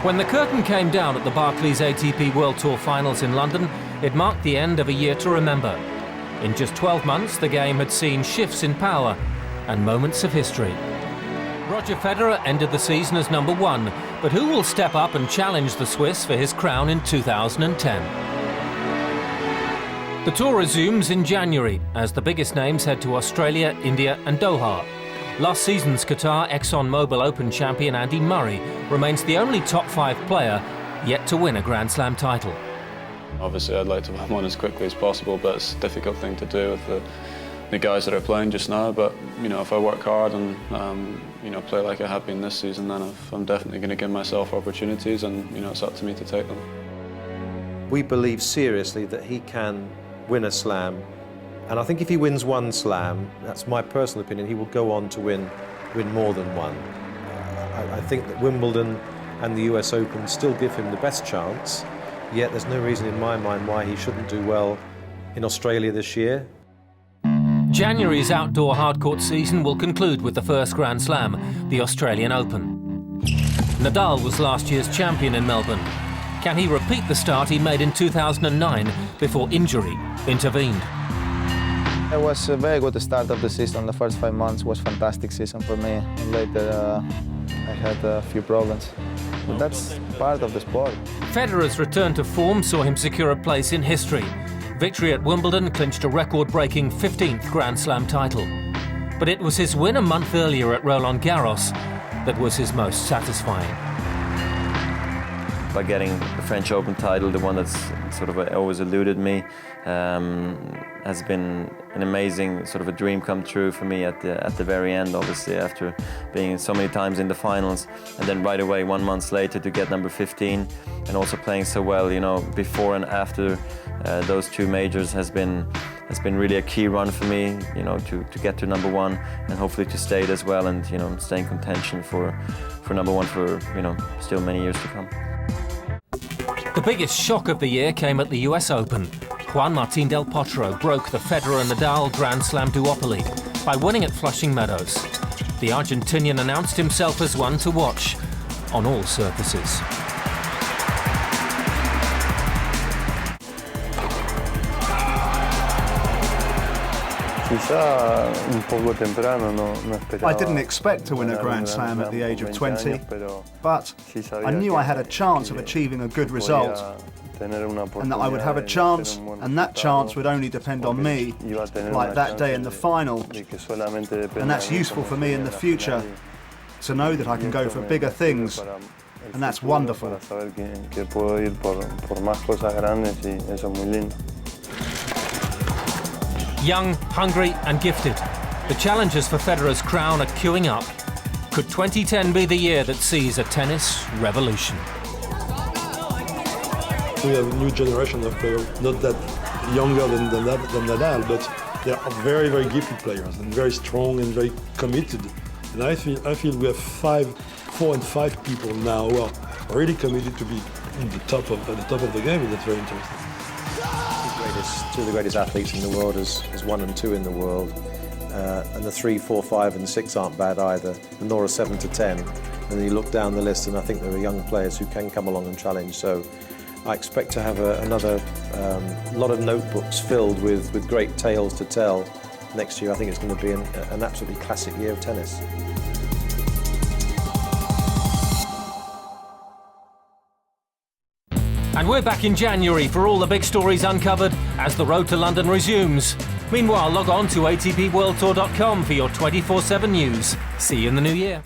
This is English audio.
When the curtain came down at the Barclays ATP World Tour Finals in London, it marked the end of a year to remember. In just 12 months, the game had seen shifts in power and moments of history. Roger Federer ended the season as #1, but who will step up and challenge the Swiss for his crown in 2010? The tour resumes in January as the biggest names head to Australia, India and Doha. Last season's Qatar ExxonMobil Open champion Andy Murray remains the only top 5 player yet to win a Grand Slam title. Obviously I'd like to win one as quickly as possible, but it's a difficult thing to do with the guys that are playing just now. But you know, if I work hard and you know, play like I have been this season, then I'm definitely going to give myself opportunities, and you know, it's up to me to take them. We believe seriously that he can win a slam, and I think if he wins one slam, that's my personal opinion, he will go on to win more than one. I think that Wimbledon and the US Open still give him the best chance, yet there's no reason in my mind why he shouldn't do well in Australia this year. January's outdoor hardcourt season will conclude with the first Grand Slam, the Australian Open. Nadal was last year's champion in Melbourne. Can he repeat the start he made in 2009 before injury intervened? It was a very good start of the season. The first 5 months was a fantastic season for me. And later I had a few problems. But that's part of the sport. Federer's return to form saw him secure a place in history. Victory at Wimbledon clinched a record-breaking 15th Grand Slam title. But it was his win a month earlier at Roland Garros that was his most satisfying. By getting the French Open title, the one that's sort of always eluded me, has been an amazing sort of a dream come true for me at the very end, obviously, after being so many times in the finals, and then right away 1 month later to get number 15 and also playing so well, you know, before and after those 2 majors has been really a key run for me, you know, to get to #1 and hopefully to stay it as well, and you know, stay in contention for #1 for, you know, still many years to come. The biggest shock of the year came at the US Open. Juan del Potro broke the Federer-Nadal Grand Slam duopoly by winning at Flushing Meadows. The Argentinian announced himself as one to watch on all surfaces. I didn't expect to win a Grand Slam at the age of 20, but I knew I had a chance of achieving a good result, and that I would have a chance, and that chance would only depend on me, like that day in the final. And that's useful for me in the future, to know that I can go for bigger things, and that's wonderful. Young, hungry and gifted, the challengers for Federer's crown are queuing up. Could 2010 be the year that sees a tennis revolution? We have a new generation of players, not that younger than Nadal, but they are very, very gifted players and very strong and very committed. And I feel we have 4 and 5 people now who are really committed to be at the top of the game, and that's very interesting. 2 of the greatest athletes in the world as 1 and 2 in the world, and the 3, 4, 5 and 6 aren't bad either, and nor are 7 to 10. And then you look down the list and I think there are young players who can come along and challenge, so I expect to have another lot of notebooks filled with great tales to tell next year. I think it's going to be an absolutely classic year of tennis. And we're back in January for all the big stories uncovered as the road to London resumes. Meanwhile, log on to atpworldtour.com for your 24/7 news. See you in the new year.